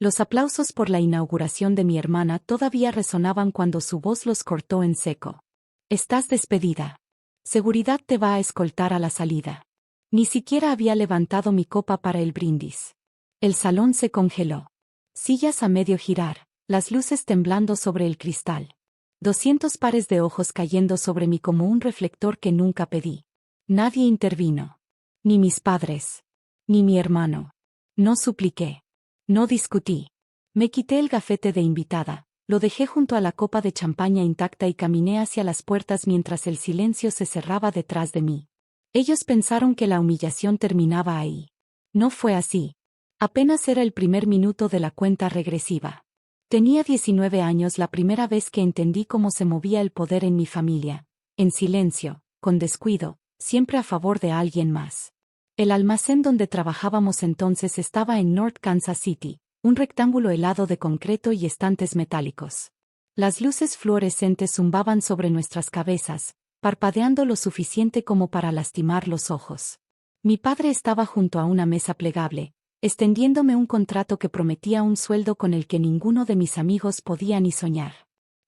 Los aplausos por la inauguración de mi hermana todavía resonaban cuando su voz los cortó en seco. Estás despedida. Seguridad te va a escoltar a la salida. Ni siquiera había levantado mi copa para el brindis. El salón se congeló. Sillas a medio girar, las luces temblando sobre el cristal. 200 pares de ojos cayendo sobre mí como un reflector que nunca pedí. Nadie intervino. Ni mis padres. Ni mi hermano. No supliqué. No discutí. Me quité el gafete de invitada, lo dejé junto a la copa de champaña intacta y caminé hacia las puertas mientras el silencio se cerraba detrás de mí. Ellos pensaron que la humillación terminaba ahí. No fue así. Apenas era el primer minuto de la cuenta regresiva. Tenía 19 años la primera vez que entendí cómo se movía el poder en mi familia, en silencio, con descuido, siempre a favor de alguien más. El almacén donde trabajábamos entonces estaba en North Kansas City, un rectángulo helado de concreto y estantes metálicos. Las luces fluorescentes zumbaban sobre nuestras cabezas, parpadeando lo suficiente como para lastimar los ojos. Mi padre estaba junto a una mesa plegable, extendiéndome un contrato que prometía un sueldo con el que ninguno de mis amigos podía ni soñar.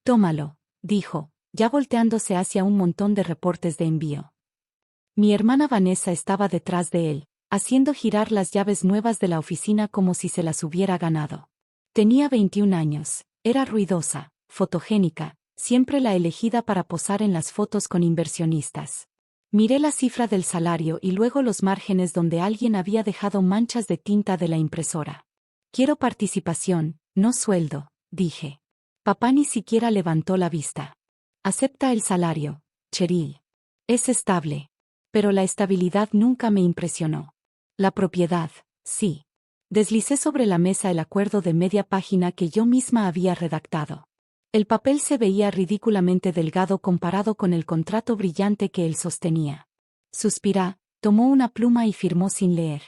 Tómalo, dijo, ya volteándose hacia un montón de reportes de envío. Mi hermana Vanessa estaba detrás de él, haciendo girar las llaves nuevas de la oficina como si se las hubiera ganado. Tenía 21 años, era ruidosa, fotogénica, siempre la elegida para posar en las fotos con inversionistas. Miré la cifra del salario y luego los márgenes donde alguien había dejado manchas de tinta de la impresora. Quiero participación, no sueldo, dije. Papá ni siquiera levantó la vista. Acepta el salario, Cheryl. Es estable. Pero la estabilidad nunca me impresionó. La propiedad, sí. Deslicé sobre la mesa el acuerdo de media página que yo misma había redactado. El papel se veía ridículamente delgado comparado con el contrato brillante que él sostenía. Suspirá, tomó una pluma y firmó sin leer.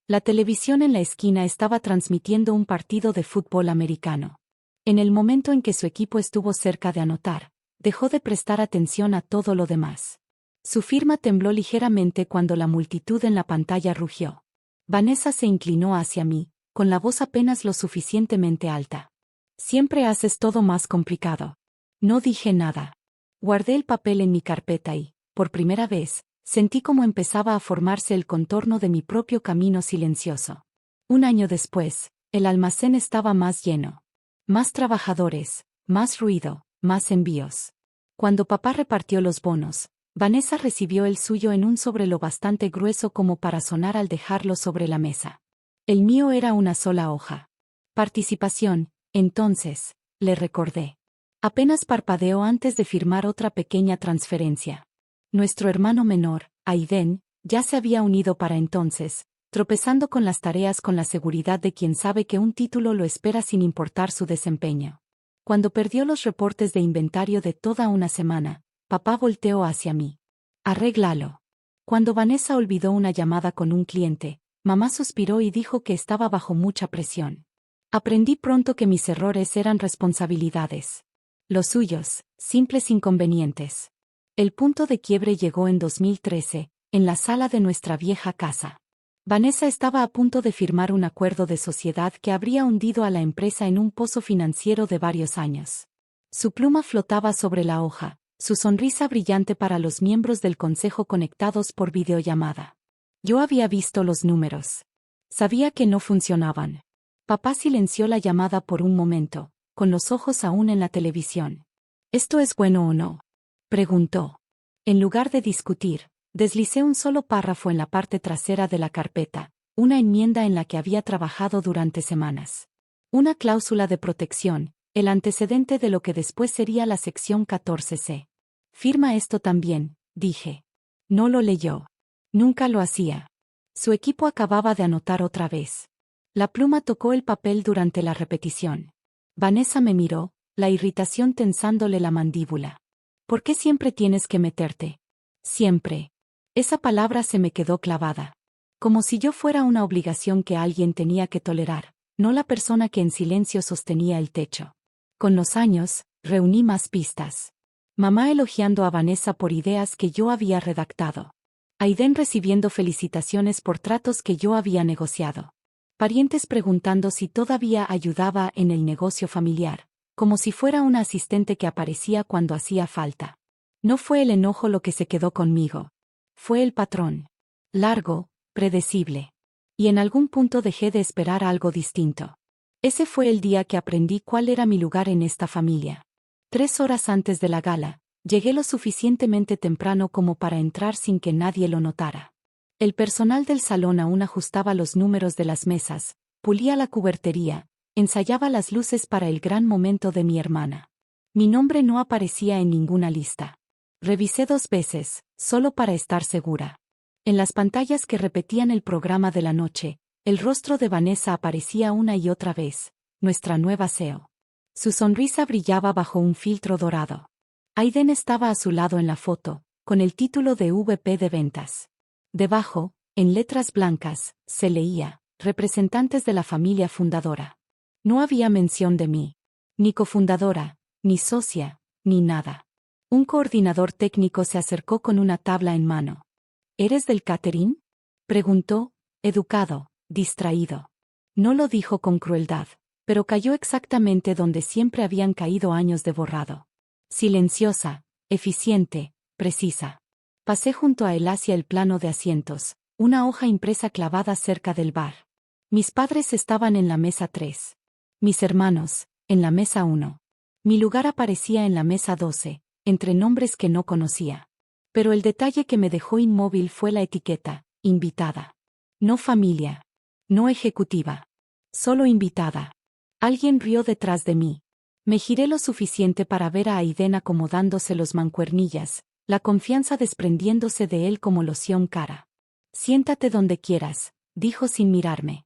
La televisión en la esquina estaba transmitiendo un partido de fútbol americano. En el momento en que su equipo estuvo cerca de anotar, dejó de prestar atención a todo lo demás. Su firma tembló ligeramente cuando la multitud en la pantalla rugió. Vanessa se inclinó hacia mí, con la voz apenas lo suficientemente alta. Siempre haces todo más complicado. No dije nada. Guardé el papel en mi carpeta y, por primera vez, sentí cómo empezaba a formarse el contorno de mi propio camino silencioso. Un año después, el almacén estaba más lleno. Más trabajadores, más ruido, más envíos. Cuando papá repartió los bonos, Vanessa recibió el suyo en un sobre lo bastante grueso como para sonar al dejarlo sobre la mesa. El mío era una sola hoja. Participación, entonces, le recordé. Apenas parpadeó antes de firmar otra pequeña transferencia. Nuestro hermano menor, Aiden, ya se había unido para entonces, tropezando con las tareas con la seguridad de quien sabe que un título lo espera sin importar su desempeño. Cuando perdió los reportes de inventario de toda una semana, papá volteó hacia mí. Arréglalo. Cuando Vanessa olvidó una llamada con un cliente, mamá suspiró y dijo que estaba bajo mucha presión. Aprendí pronto que mis errores eran responsabilidades. Los suyos, simples inconvenientes. El punto de quiebre llegó en 2013, en la sala de nuestra vieja casa. Vanessa estaba a punto de firmar un acuerdo de sociedad que habría hundido a la empresa en un pozo financiero de varios años. Su pluma flotaba sobre la hoja, su sonrisa brillante para los miembros del consejo conectados por videollamada. Yo había visto los números. Sabía que no funcionaban. Papá silenció la llamada por un momento, con los ojos aún en la televisión. ¿Esto es bueno o no?, preguntó. En lugar de discutir, deslicé un solo párrafo en la parte trasera de la carpeta, una enmienda en la que había trabajado durante semanas. Una cláusula de protección, el antecedente de lo que después sería la sección 14C. Firma esto también, dije. No lo leyó. Nunca lo hacía. Su equipo acababa de anotar otra vez. La pluma tocó el papel durante la repetición. Vanessa me miró, la irritación tensándole la mandíbula. ¿Por qué siempre tienes que meterte? Siempre. Esa palabra se me quedó clavada. Como si yo fuera una obligación que alguien tenía que tolerar, no la persona que en silencio sostenía el techo. Con los años, reuní más pistas. Mamá elogiando a Vanessa por ideas que yo había redactado. Aiden recibiendo felicitaciones por tratos que yo había negociado. Parientes preguntando si todavía ayudaba en el negocio familiar, como si fuera una asistente que aparecía cuando hacía falta. No fue el enojo lo que se quedó conmigo. Fue el patrón. Largo, predecible. Y en algún punto dejé de esperar algo distinto. Ese fue el día que aprendí cuál era mi lugar en esta familia. 3 horas antes de la gala, llegué lo suficientemente temprano como para entrar sin que nadie lo notara. El personal del salón aún ajustaba los números de las mesas, pulía la cubertería, ensayaba las luces para el gran momento de mi hermana. Mi nombre no aparecía en ninguna lista. Revisé 2 veces, solo para estar segura. En las pantallas que repetían el programa de la noche, el rostro de Vanessa aparecía una y otra vez, nuestra nueva CEO. Su sonrisa brillaba bajo un filtro dorado. Aiden estaba a su lado en la foto, con el título de VP de ventas. Debajo, en letras blancas, se leía, representantes de la familia fundadora. No había mención de mí. Ni cofundadora, ni socia, ni nada. Un coordinador técnico se acercó con una tabla en mano. ¿Eres del catering?, preguntó, educado, distraído. No lo dijo con crueldad, pero cayó exactamente donde siempre habían caído años de borrado. Silenciosa, eficiente, precisa. Pasé junto a él hacia el plano de asientos, una hoja impresa clavada cerca del bar. Mis padres estaban en la mesa 3. Mis hermanos, en la mesa 1. Mi lugar aparecía en la mesa 12, entre nombres que no conocía. Pero el detalle que me dejó inmóvil fue la etiqueta, invitada. No familia. No ejecutiva. Solo invitada. Alguien rió detrás de mí. Me giré lo suficiente para ver a Aiden acomodándose los mancuernillas, la confianza desprendiéndose de él como loción cara. Siéntate donde quieras, dijo sin mirarme.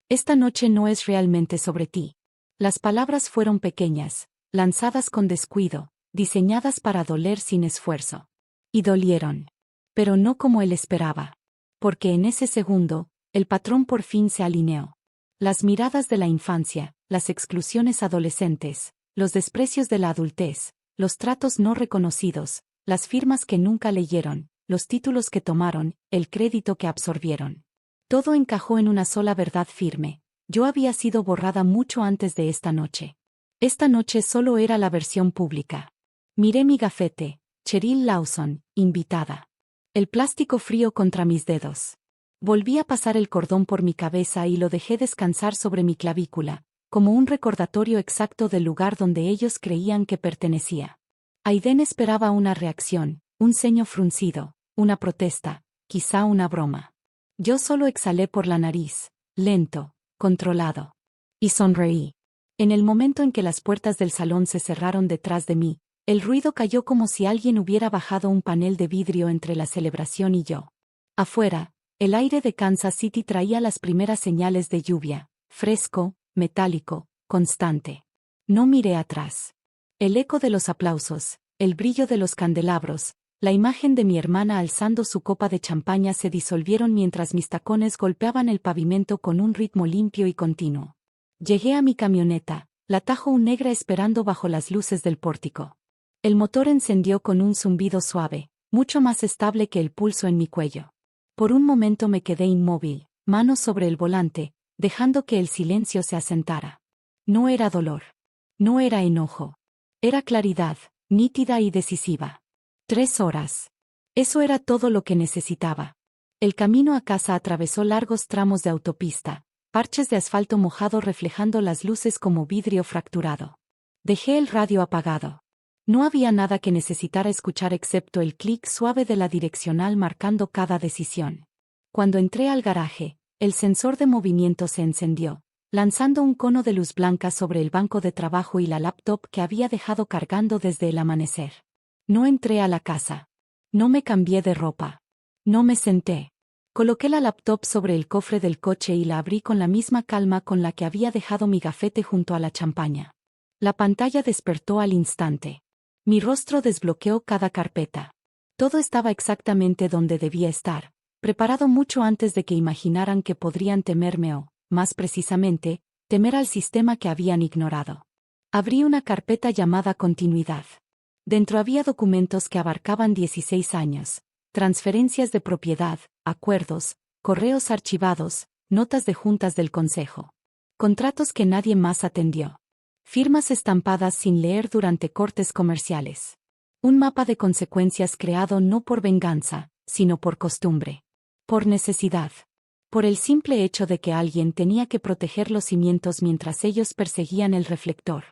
Esta noche no es realmente sobre ti. Las palabras fueron pequeñas, lanzadas con descuido, diseñadas para doler sin esfuerzo. Y dolieron. Pero no como él esperaba. Porque en ese segundo, el patrón por fin se alineó. Las miradas de la infancia, las exclusiones adolescentes, los desprecios de la adultez, los tratos no reconocidos, las firmas que nunca leyeron, los títulos que tomaron, el crédito que absorbieron. Todo encajó en una sola verdad firme. Yo había sido borrada mucho antes de esta noche. Esta noche solo era la versión pública. Miré mi gafete. Cheryl Lawson, invitada. El plástico frío contra mis dedos. Volví a pasar el cordón por mi cabeza y lo dejé descansar sobre mi clavícula, como un recordatorio exacto del lugar donde ellos creían que pertenecía. Aiden esperaba una reacción, un ceño fruncido, una protesta, quizá una broma. Yo solo exhalé por la nariz, lento, controlado. Y sonreí. En el momento en que las puertas del salón se cerraron detrás de mí, el ruido cayó como si alguien hubiera bajado un panel de vidrio entre la celebración y yo. Afuera, el aire de Kansas City traía las primeras señales de lluvia, fresco, metálico, constante. No miré atrás. El eco de los aplausos, el brillo de los candelabros, la imagen de mi hermana alzando su copa de champaña se disolvieron mientras mis tacones golpeaban el pavimento con un ritmo limpio y continuo. Llegué a mi camioneta, la Tahoe negra esperando bajo las luces del pórtico. El motor encendió con un zumbido suave, mucho más estable que el pulso en mi cuello. Por un momento me quedé inmóvil, manos sobre el volante, dejando que el silencio se asentara. No era dolor. No era enojo. Era claridad, nítida y decisiva. 3 horas. Eso era todo lo que necesitaba. El camino a casa atravesó largos tramos de autopista, parches de asfalto mojado reflejando las luces como vidrio fracturado. Dejé el radio apagado. No había nada que necesitara escuchar excepto el clic suave de la direccional marcando cada decisión. Cuando entré al garaje, el sensor de movimiento se encendió, lanzando un cono de luz blanca sobre el banco de trabajo y la laptop que había dejado cargando desde el amanecer. No entré a la casa. No me cambié de ropa. No me senté. Coloqué la laptop sobre el cofre del coche y la abrí con la misma calma con la que había dejado mi gafete junto a la champaña. La pantalla despertó al instante. Mi rostro desbloqueó cada carpeta. Todo estaba exactamente donde debía estar, preparado mucho antes de que imaginaran que podrían temerme o, más precisamente, temer al sistema que habían ignorado. Abrí una carpeta llamada Continuidad. Dentro había documentos que abarcaban 16 años, transferencias de propiedad, acuerdos, correos archivados, notas de juntas del consejo. Contratos que nadie más atendió. Firmas estampadas sin leer durante cortes comerciales. Un mapa de consecuencias creado no por venganza, sino por costumbre. Por necesidad. Por el simple hecho de que alguien tenía que proteger los cimientos mientras ellos perseguían el reflector.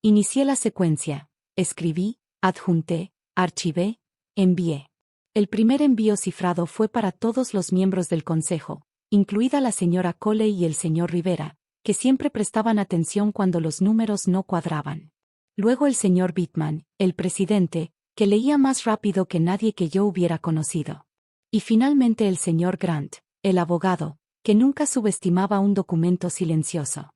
Inicié la secuencia, escribí, adjunté, archivé, envié. El primer envío cifrado fue para todos los miembros del consejo, incluida la señora Coley y el señor Rivera, que siempre prestaban atención cuando los números no cuadraban. Luego el señor Bittman, el presidente, que leía más rápido que nadie que yo hubiera conocido. Y finalmente el señor Grant, el abogado, que nunca subestimaba un documento silencioso.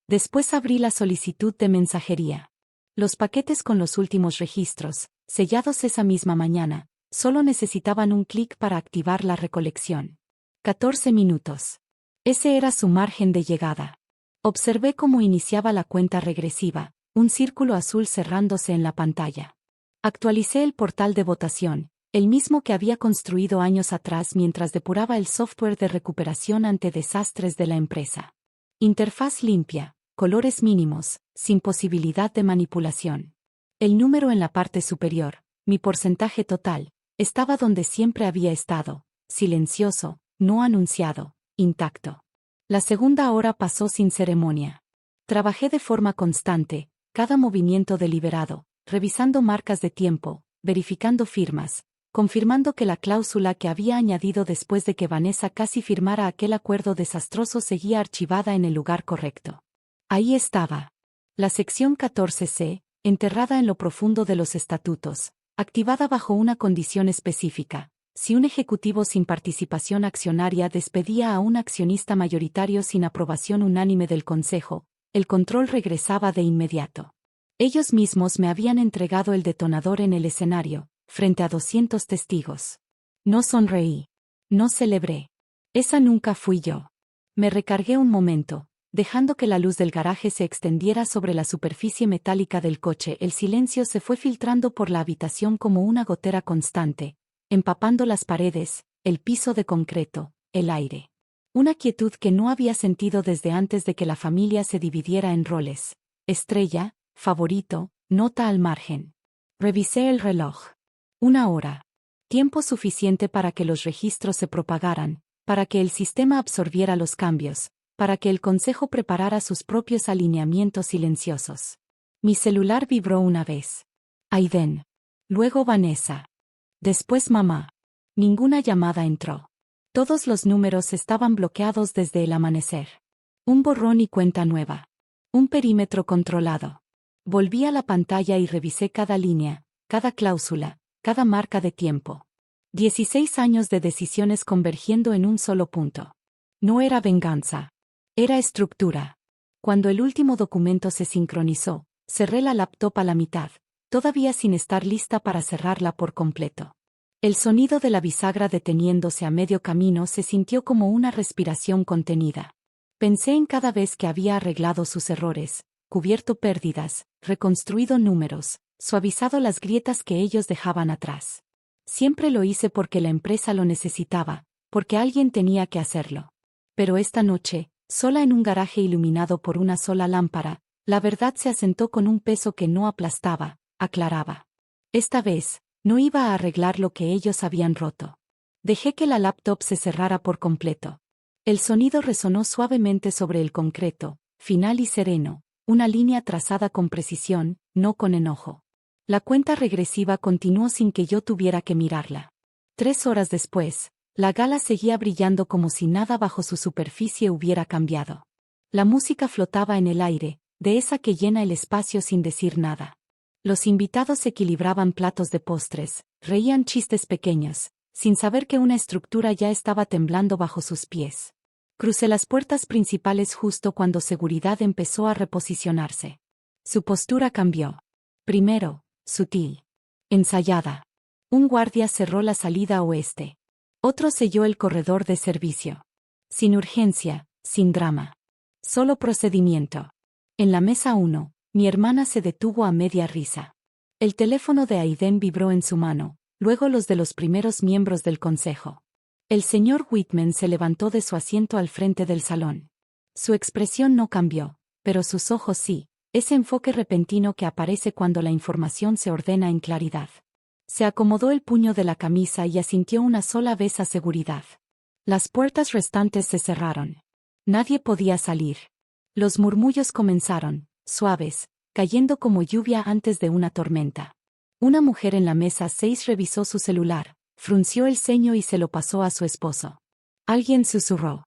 Después abrí la solicitud de mensajería. Los paquetes con los últimos registros, sellados esa misma mañana, solo necesitaban un clic para activar la recolección. 14 minutos. Ese era su margen de llegada. Observé cómo iniciaba la cuenta regresiva, un círculo azul cerrándose en la pantalla. Actualicé el portal de votación, el mismo que había construido años atrás mientras depuraba el software de recuperación ante desastres de la empresa. Interfaz limpia, colores mínimos, sin posibilidad de manipulación. El número en la parte superior, mi porcentaje total, estaba donde siempre había estado, silencioso, no anunciado, intacto. La segunda hora pasó sin ceremonia. Trabajé de forma constante, cada movimiento deliberado, revisando marcas de tiempo, verificando firmas, confirmando que la cláusula que había añadido después de que Vanessa casi firmara aquel acuerdo desastroso seguía archivada en el lugar correcto. Ahí estaba. La sección 14C, enterrada en lo profundo de los estatutos, activada bajo una condición específica. Si un ejecutivo sin participación accionaria despedía a un accionista mayoritario sin aprobación unánime del consejo, el control regresaba de inmediato. Ellos mismos me habían entregado el detonador en el escenario, frente a 200 testigos. No sonreí. No celebré. Esa nunca fui yo. Me recargué un momento, dejando que la luz del garaje se extendiera sobre la superficie metálica del coche. El silencio se fue filtrando por la habitación como una gotera constante, empapando las paredes, el piso de concreto, el aire. Una quietud que no había sentido desde antes de que la familia se dividiera en roles. Estrella, favorito, nota al margen. Revisé el reloj. 1 hora. Tiempo suficiente para que los registros se propagaran, para que el sistema absorbiera los cambios, para que el consejo preparara sus propios alineamientos silenciosos. Mi celular vibró una vez. Aiden. Luego Vanessa. Después mamá. Ninguna llamada entró. Todos los números estaban bloqueados desde el amanecer. Un borrón y cuenta nueva. Un perímetro controlado. Volví a la pantalla y revisé cada línea, cada cláusula, cada marca de tiempo. 16 años de decisiones convergiendo en un solo punto. No era venganza. Era estructura. Cuando el último documento se sincronizó, cerré la laptop a la mitad, todavía sin estar lista para cerrarla por completo. El sonido de la bisagra deteniéndose a medio camino se sintió como una respiración contenida. Pensé en cada vez que había arreglado sus errores, cubierto pérdidas, reconstruido números, suavizado las grietas que ellos dejaban atrás. Siempre lo hice porque la empresa lo necesitaba, porque alguien tenía que hacerlo. Pero esta noche, sola en un garaje iluminado por una sola lámpara, la verdad se asentó con un peso que no aplastaba, aclaraba. Esta vez, no iba a arreglar lo que ellos habían roto. Dejé que la laptop se cerrara por completo. El sonido resonó suavemente sobre el concreto, final y sereno, una línea trazada con precisión, no con enojo. La cuenta regresiva continuó sin que yo tuviera que mirarla. 3 horas después, la gala seguía brillando como si nada bajo su superficie hubiera cambiado. La música flotaba en el aire, de esa que llena el espacio sin decir nada. Los invitados equilibraban platos de postres, reían chistes pequeños, sin saber que una estructura ya estaba temblando bajo sus pies. Crucé las puertas principales justo cuando seguridad empezó a reposicionarse. Su postura cambió. Primero, sutil. Ensayada. Un guardia cerró la salida oeste. Otro selló el corredor de servicio. Sin urgencia, sin drama. Solo procedimiento. En la mesa 1, mi hermana se detuvo a media risa. El teléfono de Aiden vibró en su mano, luego los de los primeros miembros del consejo. El señor Whitman se levantó de su asiento al frente del salón. Su expresión no cambió, pero sus ojos sí, ese enfoque repentino que aparece cuando la información se ordena en claridad. Se acomodó el puño de la camisa y asintió una sola vez a seguridad. Las puertas restantes se cerraron. Nadie podía salir. Los murmullos comenzaron, suaves, cayendo como lluvia antes de una tormenta. Una mujer en la mesa 6 revisó su celular, frunció el ceño y se lo pasó a su esposo. Alguien susurró.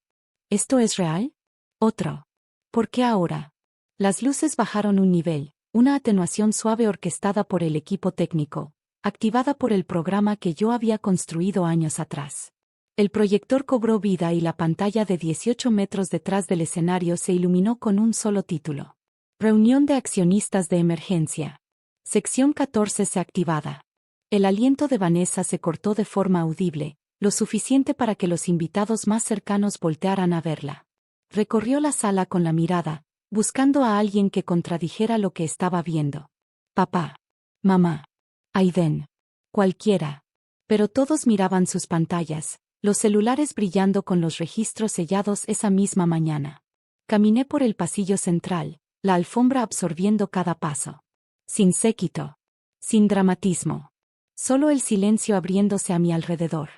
¿Esto es real? Otro. ¿Por qué ahora? Las luces bajaron un nivel, una atenuación suave orquestada por el equipo técnico, activada por el programa que yo había construido años atrás. El proyector cobró vida y la pantalla de 18 metros detrás del escenario se iluminó con un solo título. Reunión de accionistas de emergencia. Sección 14 se activada. El aliento de Vanessa se cortó de forma audible, lo suficiente para que los invitados más cercanos voltearan a verla. Recorrió la sala con la mirada, buscando a alguien que contradijera lo que estaba viendo. Papá. Mamá. Aiden. Cualquiera. Pero todos miraban sus pantallas, los celulares brillando con los registros sellados esa misma mañana. Caminé por el pasillo central, la alfombra absorbiendo cada paso. Sin séquito. Sin dramatismo. Solo el silencio abriéndose a mi alrededor.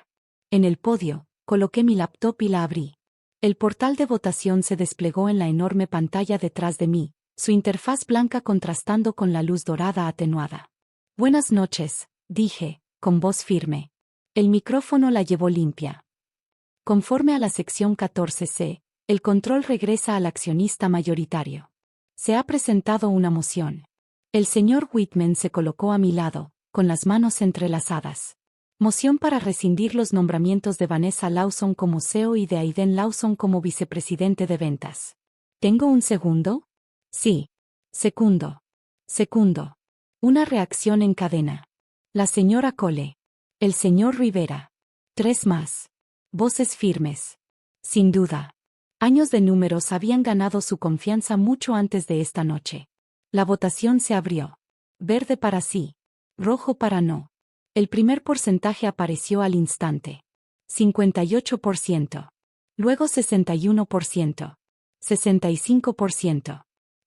En el podio, coloqué mi laptop y la abrí. El portal de votación se desplegó en la enorme pantalla detrás de mí, su interfaz blanca contrastando con la luz dorada atenuada. Buenas noches, dije, con voz firme. El micrófono la llevó limpia. Conforme a la sección 14C, el control regresa al accionista mayoritario. Se ha presentado una moción. El señor Whitman se colocó a mi lado, con las manos entrelazadas. Moción para rescindir los nombramientos de Vanessa Lawson como CEO y de Aiden Lawson como vicepresidente de ventas. ¿Tengo un segundo? Sí. Segundo. Segundo. Una reacción en cadena. La señora Cole. El señor Rivera. 3 más. Voces firmes. Sin duda. Años de números habían ganado su confianza mucho antes de esta noche. La votación se abrió. Verde para sí. Rojo para no. El primer porcentaje apareció al instante. 58%. Luego 61%. 65%.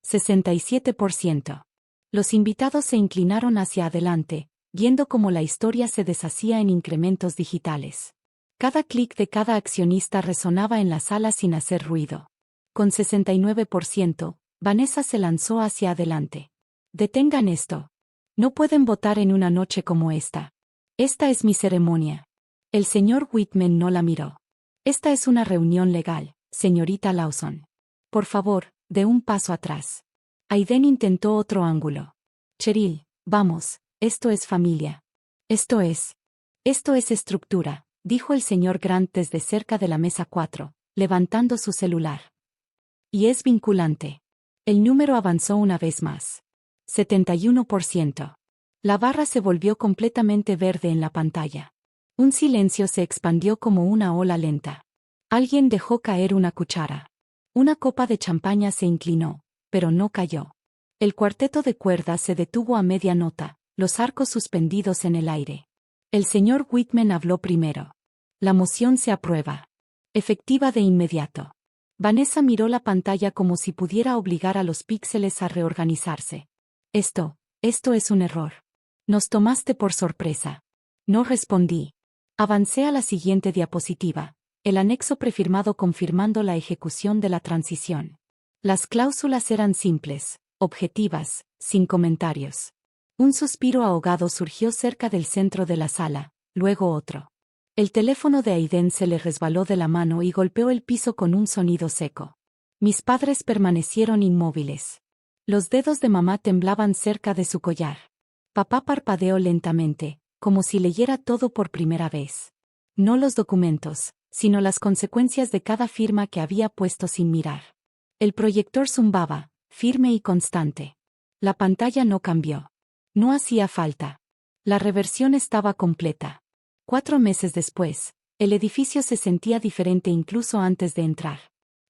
67%. Los invitados se inclinaron hacia adelante, viendo cómo la historia se deshacía en incrementos digitales. Cada clic de cada accionista resonaba en la sala sin hacer ruido. Con 69%, Vanessa se lanzó hacia adelante. Detengan esto. No pueden votar en una noche como esta. Esta es mi ceremonia. El señor Whitman no la miró. Esta es una reunión legal, señorita Lawson. Por favor, dé un paso atrás. Aiden intentó otro ángulo. Cheryl, vamos, esto es familia. Esto es estructura, dijo el señor Grant desde cerca de la mesa 4, levantando su celular. Y es vinculante. El número avanzó una vez más. 71%. La barra se volvió completamente verde en la pantalla. Un silencio se expandió como una ola lenta. Alguien dejó caer una cuchara. Una copa de champaña se inclinó, pero no cayó. El cuarteto de cuerdas se detuvo a media nota, los arcos suspendidos en el aire. El señor Whitman habló primero. La moción se aprueba. Efectiva de inmediato. Vanessa miró la pantalla como si pudiera obligar a los píxeles a reorganizarse. Esto es un error. Nos tomaste por sorpresa. No respondí. Avancé a la siguiente diapositiva, el anexo prefirmado confirmando la ejecución de la transición. Las cláusulas eran simples, objetivas, sin comentarios. Un suspiro ahogado surgió cerca del centro de la sala, luego otro. El teléfono de Aiden se le resbaló de la mano y golpeó el piso con un sonido seco. Mis padres permanecieron inmóviles. Los dedos de mamá temblaban cerca de su collar. Papá parpadeó lentamente, como si leyera todo por primera vez. No los documentos, sino las consecuencias de cada firma que había puesto sin mirar. El proyector zumbaba, firme y constante. La pantalla no cambió. No hacía falta. La reversión estaba completa. 4 meses después, el edificio se sentía diferente incluso antes de entrar.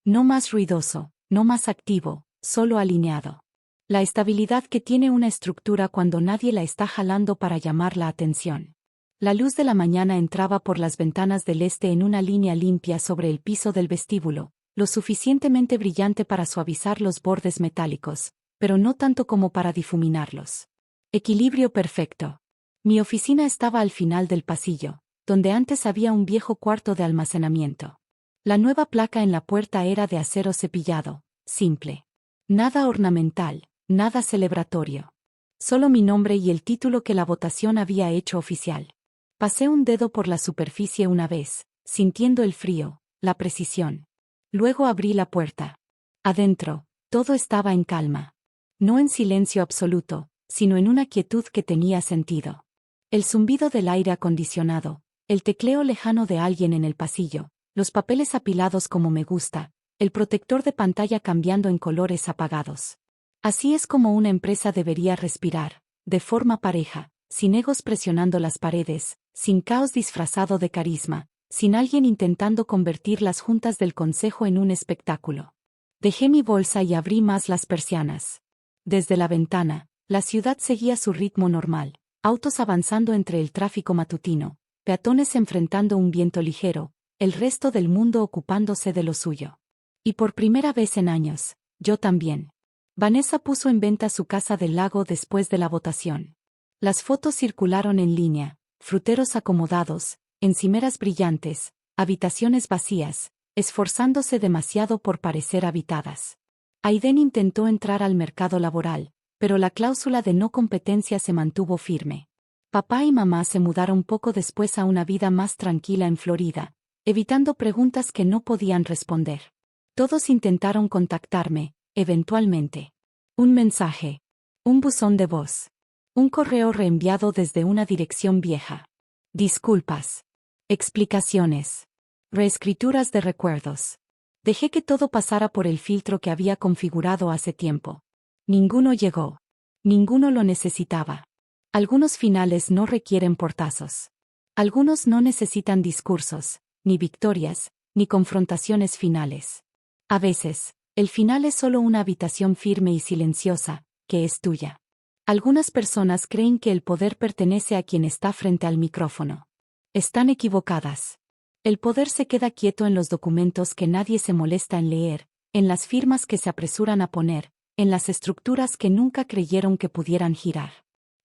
No más ruidoso, no más activo, solo alineado. La estabilidad que tiene una estructura cuando nadie la está jalando para llamar la atención. La luz de la mañana entraba por las ventanas del este en una línea limpia sobre el piso del vestíbulo, lo suficientemente brillante para suavizar los bordes metálicos, pero no tanto como para difuminarlos. Equilibrio perfecto. Mi oficina estaba al final del pasillo, donde antes había un viejo cuarto de almacenamiento. La nueva placa en la puerta era de acero cepillado, simple. Nada ornamental, nada celebratorio. Solo mi nombre y el título que la votación había hecho oficial. Pasé un dedo por la superficie una vez, sintiendo el frío, la precisión. Luego abrí la puerta. Adentro, todo estaba en calma. No en silencio absoluto, sino en una quietud que tenía sentido. El zumbido del aire acondicionado, el tecleo lejano de alguien en el pasillo, los papeles apilados como me gusta, el protector de pantalla cambiando en colores apagados. Así es como una empresa debería respirar, de forma pareja, sin egos presionando las paredes, sin caos disfrazado de carisma, sin alguien intentando convertir las juntas del consejo en un espectáculo. Dejé mi bolsa y abrí más las persianas. Desde la ventana, la ciudad seguía su ritmo normal, autos avanzando entre el tráfico matutino, peatones enfrentando un viento ligero, el resto del mundo ocupándose de lo suyo. Y por primera vez en años, yo también. Vanessa puso en venta su casa del lago después de la votación. Las fotos circularon en línea, fruteros acomodados, encimeras brillantes, habitaciones vacías, esforzándose demasiado por parecer habitadas. Aiden intentó entrar al mercado laboral, pero la cláusula de no competencia se mantuvo firme. Papá y mamá se mudaron poco después a una vida más tranquila en Florida, evitando preguntas que no podían responder. Todos intentaron contactarme, eventualmente. Un mensaje. Un buzón de voz. Un correo reenviado desde una dirección vieja. Disculpas. Explicaciones. Reescrituras de recuerdos. Dejé que todo pasara por el filtro que había configurado hace tiempo. Ninguno llegó. Ninguno lo necesitaba. Algunos finales no requieren portazos. Algunos no necesitan discursos, ni victorias, ni confrontaciones finales. A veces, el final es solo una habitación firme y silenciosa, que es tuya. Algunas personas creen que el poder pertenece a quien está frente al micrófono. Están equivocadas. El poder se queda quieto en los documentos que nadie se molesta en leer, en las firmas que se apresuran a poner, en las estructuras que nunca creyeron que pudieran girar.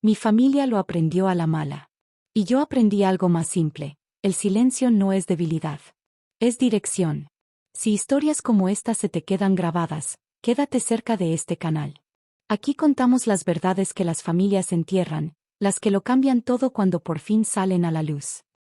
Mi familia lo aprendió a la mala. Y yo aprendí algo más simple: el silencio no es debilidad. Es dirección. Si historias como esta se te quedan grabadas, quédate cerca de este canal. Aquí contamos las verdades que las familias entierran, las que lo cambian todo cuando por fin salen a la luz.